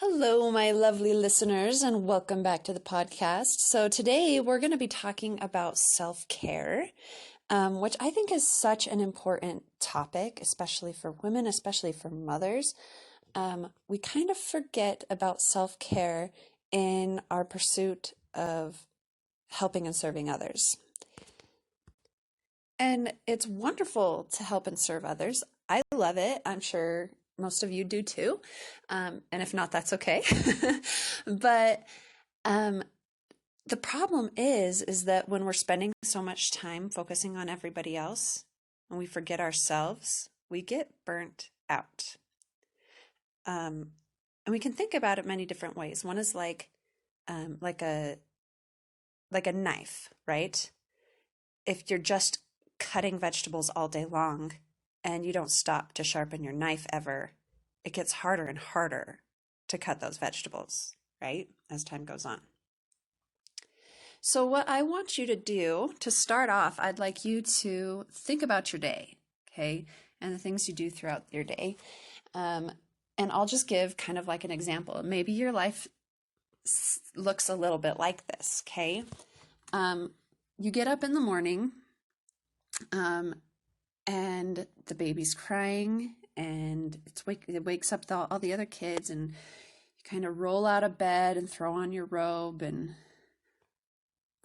Hello, my lovely listeners, and welcome back to the podcast. So, today we're going to be talking about self-care, which I think is such an important topic, especially for women, especially for mothers. We kind of forget about self-care in our pursuit of helping and serving others. And it's wonderful to help and serve others. I love it. I'm sure most of you do too. And if not, that's okay. But um, the problem is that when we're spending so much time focusing on everybody else and we forget ourselves, we get burnt out. And we can think about it many different ways. One is um, like a like a knife, right? If you're just cutting vegetables all day long and you don't stop to sharpen your knife ever, it gets harder and harder to cut those vegetables, right? As time goes on. So, what I want you to do to start off, I'd like you to think about your day, okay, and the things you do throughout your day. Um, and I'll just give kind of like an example. Maybe your life looks a little bit like this, okay? You get up in the morning, um, and the baby's crying, and it wakes up all the other kids, and you kind of roll out of bed and throw on your robe and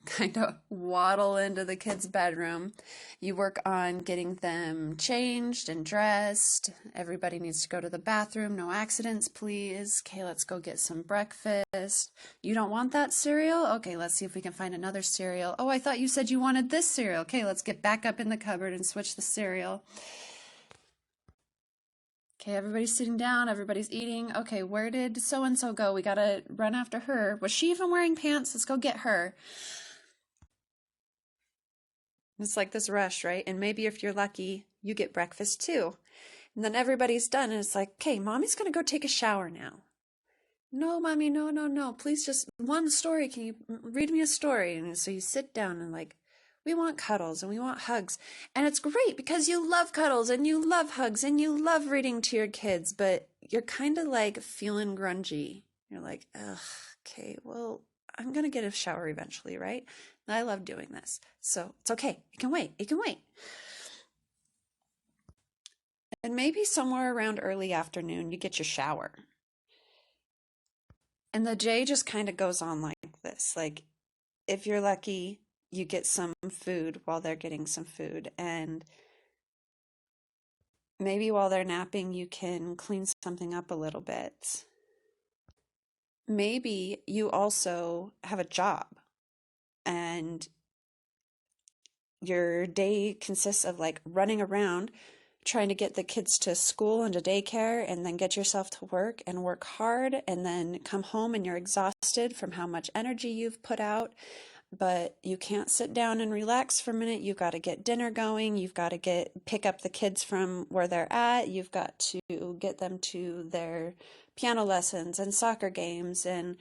kind of waddle into the kids' bedroom. You work on getting them changed and dressed. Everybody needs to go to the bathroom. No accidents, please. Okay, let's go get some breakfast. You don't want that cereal? Okay, let's see if we can find another cereal. Oh, I thought you said you wanted this cereal. Okay, let's get back up in the cupboard and switch the cereal. Okay, everybody's sitting down, everybody's eating. Okay, where did so-and-so go? We gotta run after her. Was she even wearing pants? Let's go get her. It's like this rush, right? And maybe if you're lucky, you get breakfast too. And then everybody's done, and it's like, okay, mommy's gonna go take a shower now. No, mommy, no, no, no. Please just one story. Can you read me a story? And so you sit down and like, we want cuddles and we want hugs. And it's great because you love cuddles and you love hugs and you love reading to your kids, but you're kind of like feeling grungy. You're like, ugh, okay, well, I'm gonna get a shower eventually, right? And I love doing this. So it's okay. It can wait. It can wait. And maybe somewhere around early afternoon, you get your shower. And the day just kind of goes on like this. Like, if you're lucky, you get some food while they're getting some food. And maybe while they're napping, you can clean something up a little bit. Maybe you also have a job and your day consists of like running around trying to get the kids to school and to daycare and then get yourself to work and work hard and then come home and you're exhausted from how much energy you've put out, but you can't sit down and relax for a minute. You've got to get dinner going. You've got to pick up the kids from where they're at. You've got to get them to their piano lessons and soccer games, and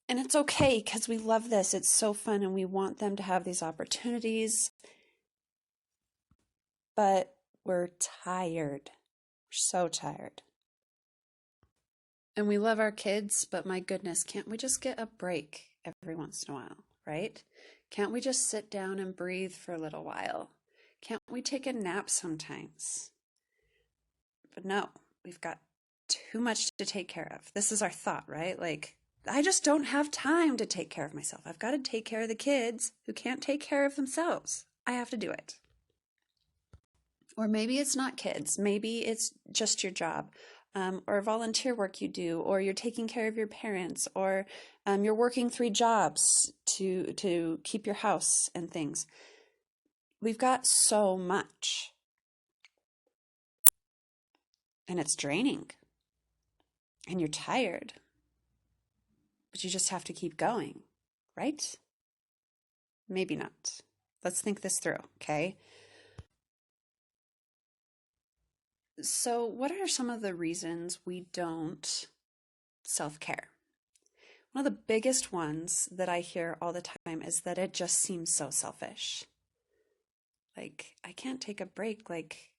it's okay because we love this. It's so fun and we want them to have these opportunities. But we're tired. We're so tired. And we love our kids, but my goodness, can't we just get a break every once in a while, right? Can't we just sit down and breathe for a little while? Can't we take a nap sometimes? But no, we've got too much to take care of. This is our thought, right? Like, I just don't have time to take care of myself. I've got to take care of the kids who can't take care of themselves. I have to do it. Or maybe it's not kids. Maybe it's just your job, or volunteer work you do, or you're taking care of your parents, or you're working 3 jobs to keep your house and things. We've got so much, and it's draining, and you're tired, but you just have to keep going, right? Maybe not. Let's think this through, okay? So, what are some of the reasons we don't self-care? One of the biggest ones that I hear all the time is that it just seems so selfish. Like, I can't take a break. Like,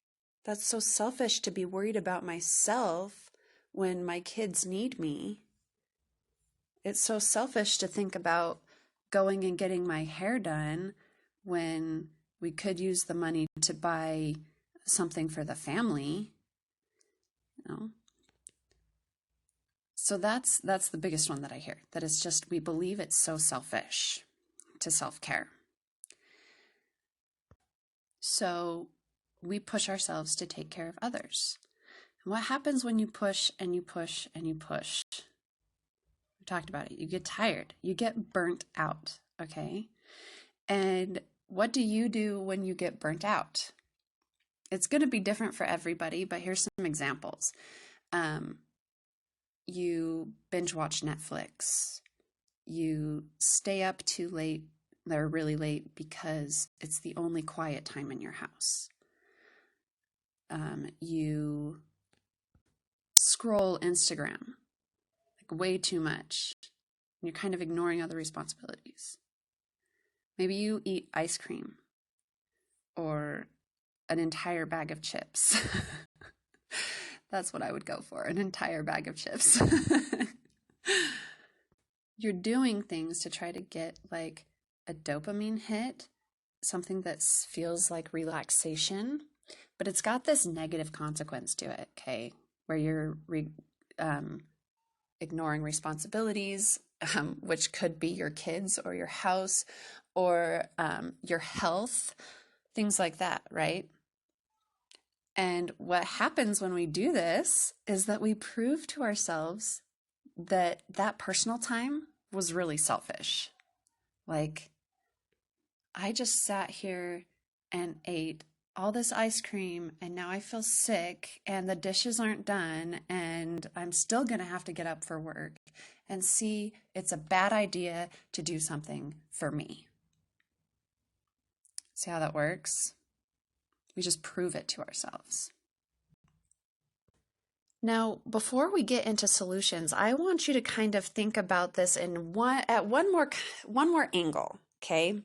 that's so selfish to be worried about myself when my kids need me. It's so selfish to think about going and getting my hair done when we could use the money to buy something for the family, you know? So that's the biggest one that I hear, that it's just, we believe it's so selfish to self-care. So we push ourselves to take care of others. And what happens when you push and you push and you push? We talked about it. You get tired. You get burnt out, okay? And what do you do when you get burnt out? It's going to be different for everybody, but here's some examples. You binge watch Netflix. You stay up too late, or really late, because it's the only quiet time in your house. You scroll Instagram like way too much. And you're kind of ignoring other responsibilities. Maybe you eat ice cream or an entire bag of chips. That's what I would go for, an entire bag of chips. You're doing things to try to get like a dopamine hit, something that feels like relaxation, but it's got this negative consequence to it, okay? Where you're ignoring responsibilities, which could be your kids or your house or your health, things like that, right? And what happens when we do this is that we prove to ourselves that that personal time was really selfish. Like, I just sat here and ate all this ice cream and now I feel sick and the dishes aren't done and I'm still going to have to get up for work. And see, it's a bad idea to do something for me. See how that works? We just prove it to ourselves. Now, before we get into solutions, I want you to kind of think about this in one more angle, okay?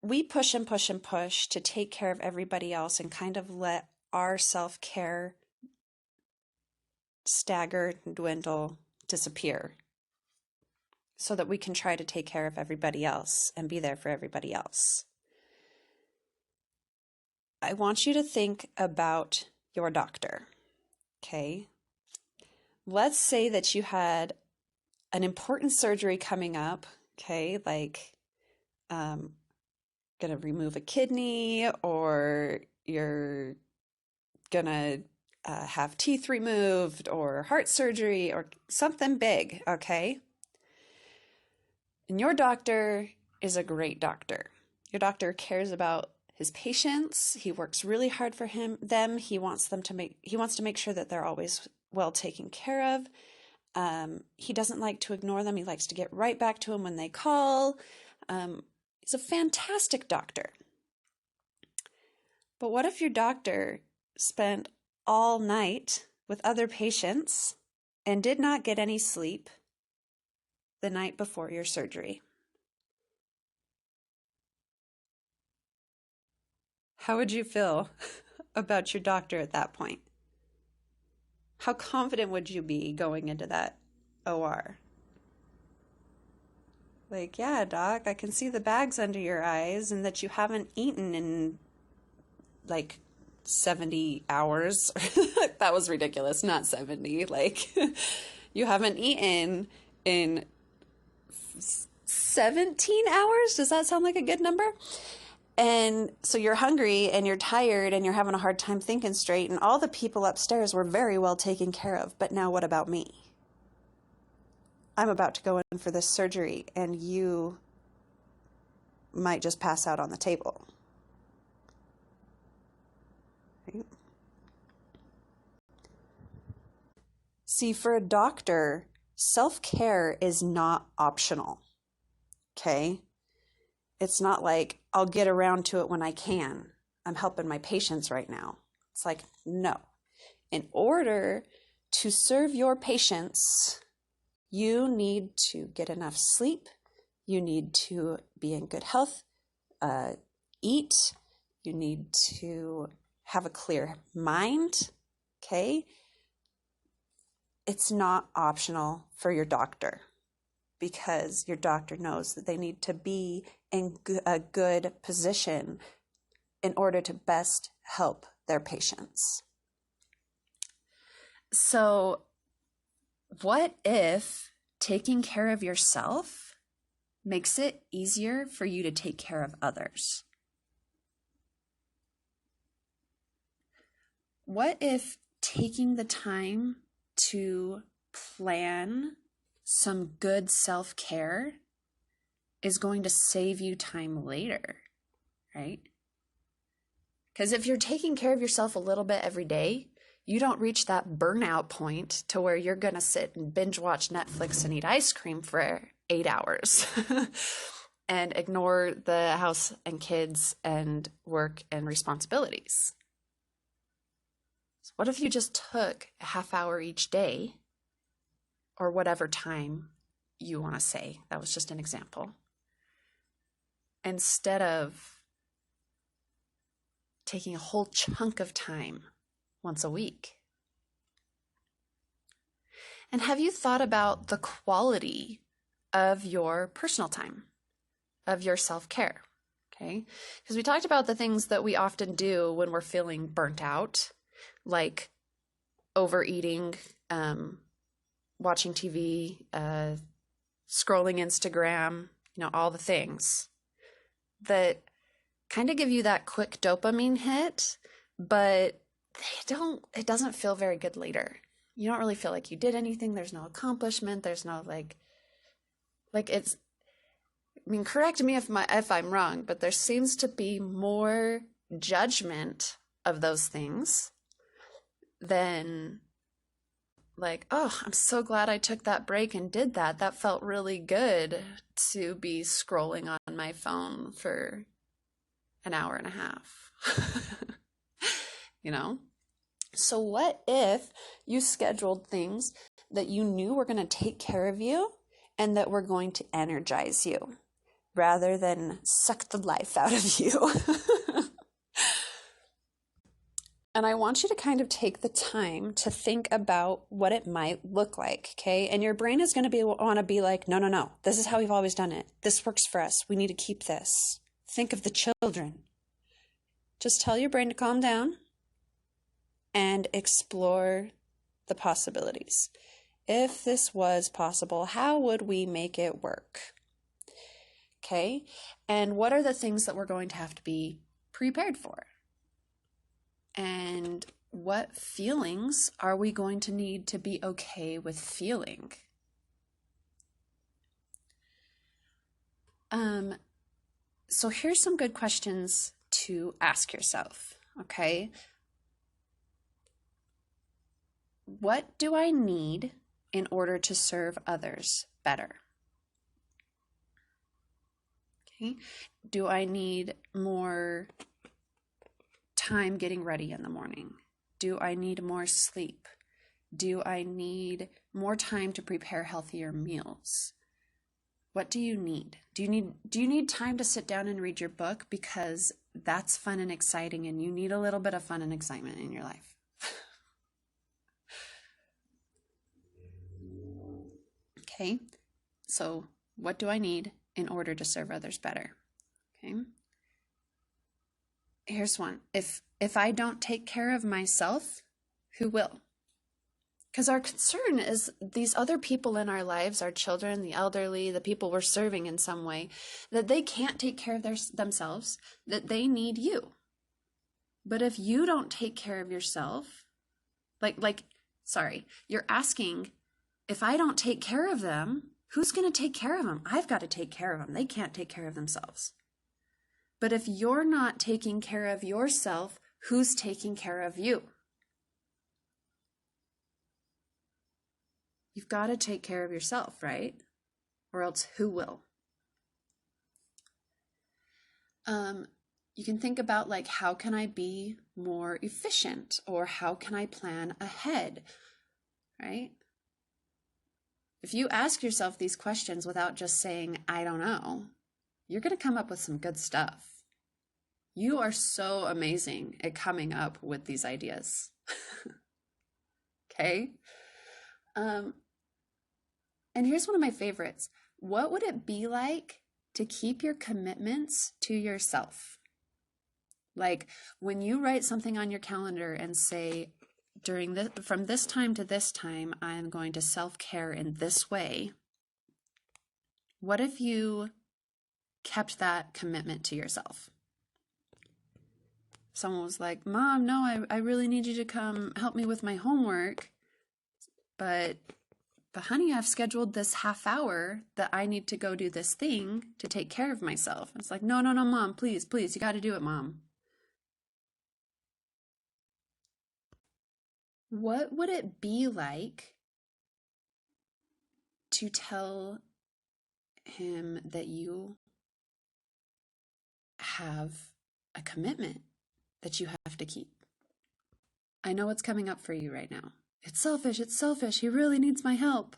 We push and push and push to take care of everybody else and kind of let our self-care stagger, dwindle, disappear, so that we can try to take care of everybody else and be there for everybody else. I want you to think about your doctor, okay? Let's say that you had an important surgery coming up, okay? Like, going to remove a kidney, or you're going to have teeth removed, or heart surgery, or something big, okay? And your doctor is a great doctor. Your doctor cares about his patients. He works really hard for them. He wants to make sure that they're always well taken care of. He doesn't like to ignore them. He likes to get right back to them when they call. He's a fantastic doctor. But what if your doctor spent all night with other patients and did not get any sleep the night before your surgery? How would you feel about your doctor at that point? How confident would you be going into that OR? Like, yeah, doc, I can see the bags under your eyes and that you haven't eaten in like 70 hours. That was ridiculous. Not 70. Like, you haven't eaten in 17 hours? Does that sound like a good number? And so you're hungry and you're tired and you're having a hard time thinking straight, and all the people upstairs were very well taken care of. But now what about me? I'm about to go in for this surgery and you might just pass out on the table. Right? See, for a doctor, self-care is not optional. Okay? It's not like, I'll get around to it when I can. I'm helping my patients right now. It's like, no. In order to serve your patients, you need to get enough sleep. You need to be in good health, eat. You need to have a clear mind. okay? It's not optional for your doctor, because your doctor knows that they need to be in a good position in order to best help their patients. So, what if taking care of yourself makes it easier for you to take care of others? What if taking the time to plan some good self-care is going to save you time later, right? Because if you're taking care of yourself a little bit every day, you don't reach that burnout point to where you're going to sit and binge watch Netflix and eat ice cream for 8 hours and ignore the house and kids and work and responsibilities. So what if you just took a half hour each day, or whatever time you want to say? That was just an example. Instead of taking a whole chunk of time once a week. And have you thought about the quality of your personal time, of your self-care? Okay? Because we talked about the things that we often do when we're feeling burnt out, like overeating, watching TV, scrolling Instagram, all the things that kind of give you that quick dopamine hit, but it doesn't feel very good later. You don't really feel like you did anything. There's no accomplishment. There's no correct me if I'm wrong, but there seems to be more judgment of those things than oh, I'm so glad I took that break and did that. That felt really good to be scrolling on my phone for an hour and a half. So what if you scheduled things that you knew were going to take care of you and that were going to energize you rather than suck the life out of you? And I want you to kind of take the time to think about what it might look like, okay? And your brain is going to want to be like, no, this is how we've always done it. This works for us. We need to keep this. Think of the children. Just tell your brain to calm down and explore the possibilities. If this was possible, how would we make it work? Okay? And what are the things that we're going to have to be prepared for? And what feelings are we going to need to be okay with feeling? So here's some good questions to ask yourself, okay? What do I need in order to serve others better? Okay. Do I need more time getting ready in the morning? Do I need more sleep? Do I need more time to prepare healthier meals? What do you need? Do you need time to sit down and read your book because that's fun and exciting and you need a little bit of fun and excitement in your life? Okay, so what do I need in order to serve others better? Okay, here's one. If I don't take care of myself, who will? Because our concern is these other people in our lives, our children, the elderly, the people we're serving in some way, that they can't take care of themselves, that they need you. But if you don't take care of yourself, you're asking, if I don't take care of them, who's going to take care of them? I've got to take care of them. They can't take care of themselves. But if you're not taking care of yourself, who's taking care of you? You've got to take care of yourself, right? Or else who will? You can think about how can I be more efficient, or how can I plan ahead, right? If you ask yourself these questions without just saying, I don't know, you're going to come up with some good stuff. You are so amazing at coming up with these ideas. Okay. Um, and here's one of my favorites. What would it be like to keep your commitments to yourself? Like when you write something on your calendar and say, from this time to this time, I'm going to self-care in this way. What if you kept that commitment to yourself? Someone was like, Mom, no, I really need you to come help me with my homework. But honey, I've scheduled this half hour that I need to go do this thing to take care of myself. It's like, no, Mom, please, you got to do it, Mom. What would it be like to tell him that you have a commitment that you have to keep? I know what's coming up for you right now. It's selfish. He really needs my help.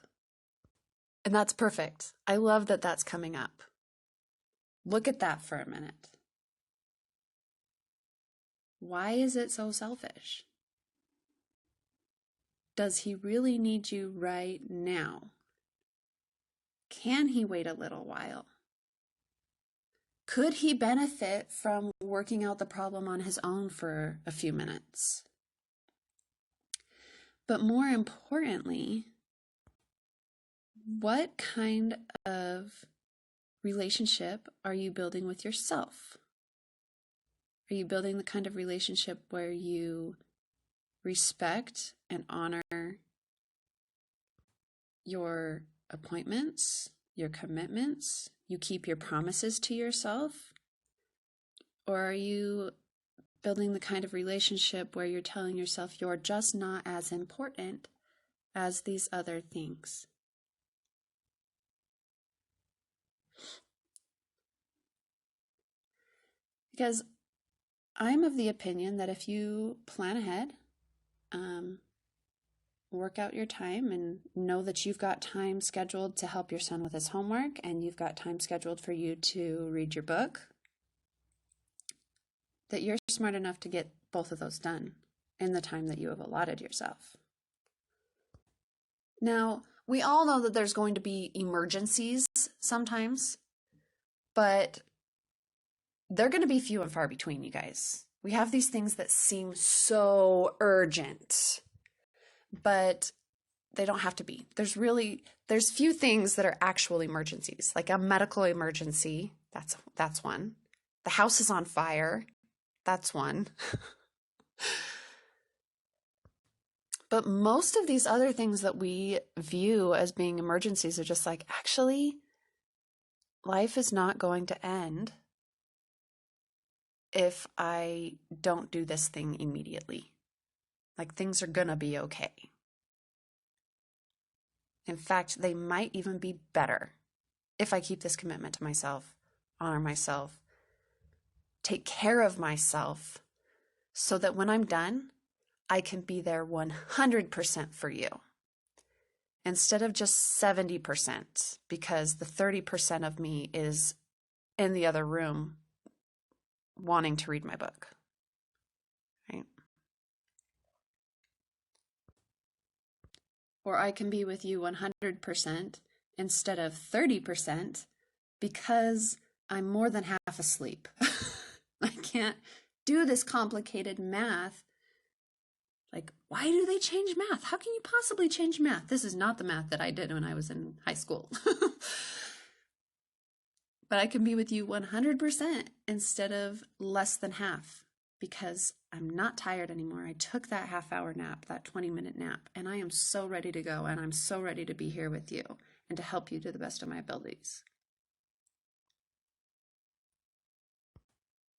And that's perfect. I love that that's coming up. Look at that for a minute. Why is it so selfish? Does he really need you right now? Can he wait a little while? Could he benefit from working out the problem on his own for a few minutes? But more importantly, what kind of relationship are you building with yourself? Are you building the kind of relationship where you respect and honor your appointments, your commitments, you keep your promises to yourself? Or are you building the kind of relationship where you're telling yourself you're just not as important as these other things? Because I'm of the opinion that if you plan ahead, work out your time and know that you've got time scheduled to help your son with his homework and you've got time scheduled for you to read your book, that you're smart enough to get both of those done in the time that you have allotted yourself. Now, we all know that there's going to be emergencies sometimes, but they're going to be few and far between, you guys. We have these things that seem so urgent, but they don't have to be. There's few things that are actual emergencies, like a medical emergency. That's one. The house is on fire. That's one. But most of these other things that we view as being emergencies are just like, actually, life is not going to end if I don't do this thing immediately. Like, things are gonna be okay. In fact, they might even be better if I keep this commitment to myself, honor myself, take care of myself, so that when I'm done, I can be there 100% for you. Instead of just 70%, because the 30% of me is in the other room wanting to read my book, right? Or I can be with you 100% instead of 30% because I'm more than half asleep. I can't do this complicated math. Like, why do they change math? How can you possibly change math? This is not the math that I did when I was in high school. But I can be with you 100% instead of less than half because I'm not tired anymore. I took that half-hour nap, that 20-minute nap, and I am so ready to go, and I'm so ready to be here with you and to help you to the best of my abilities.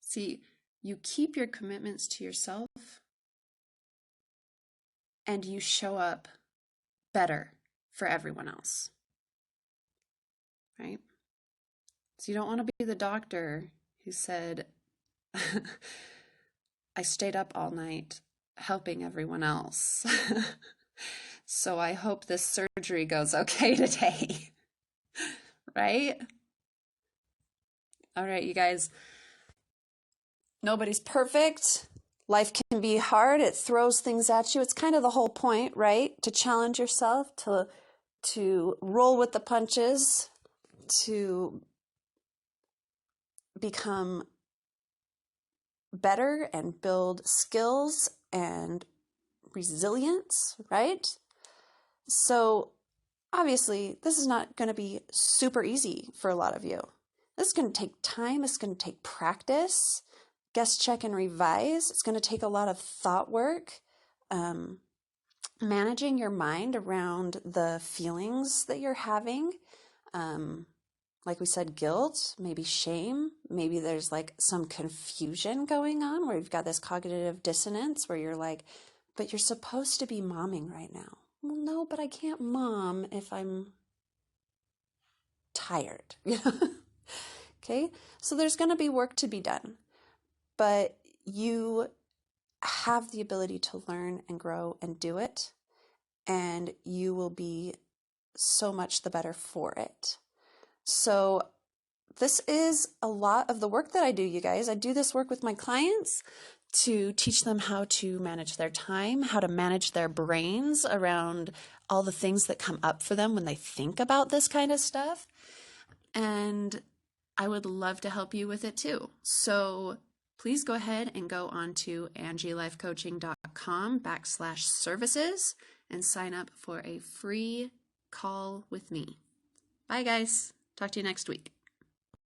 See, you keep your commitments to yourself and you show up better for everyone else, right? So you don't want to be the doctor who said, I stayed up all night helping everyone else. So I hope this surgery goes okay today. Right? All right, you guys. Nobody's perfect. life can be hard. It throws things at you. It's kind of the whole point, right? To challenge yourself, to roll with the punches, to become better and build skills and resilience, right? So obviously, this is not going to be super easy for a lot of you. This is going to take time. It's going to take practice, guest check and revise. It's going to take a lot of thought work, managing your mind around the feelings that you're having. Like we said, guilt, maybe shame, maybe there's like some confusion going on where you've got this cognitive dissonance where you're like, but you're supposed to be momming right now. Well, no, but I can't mom if I'm tired. Okay, so there's going to be work to be done, but you have the ability to learn and grow and do it, and you will be so much the better for it. So this is a lot of the work that I do, you guys. I do this work with my clients to teach them how to manage their time, how to manage their brains around all the things that come up for them when they think about this kind of stuff. And I would love to help you with it too. So please go ahead and go on to angielifecoaching.com/services and sign up for a free call with me. Bye, guys. Talk to you next week.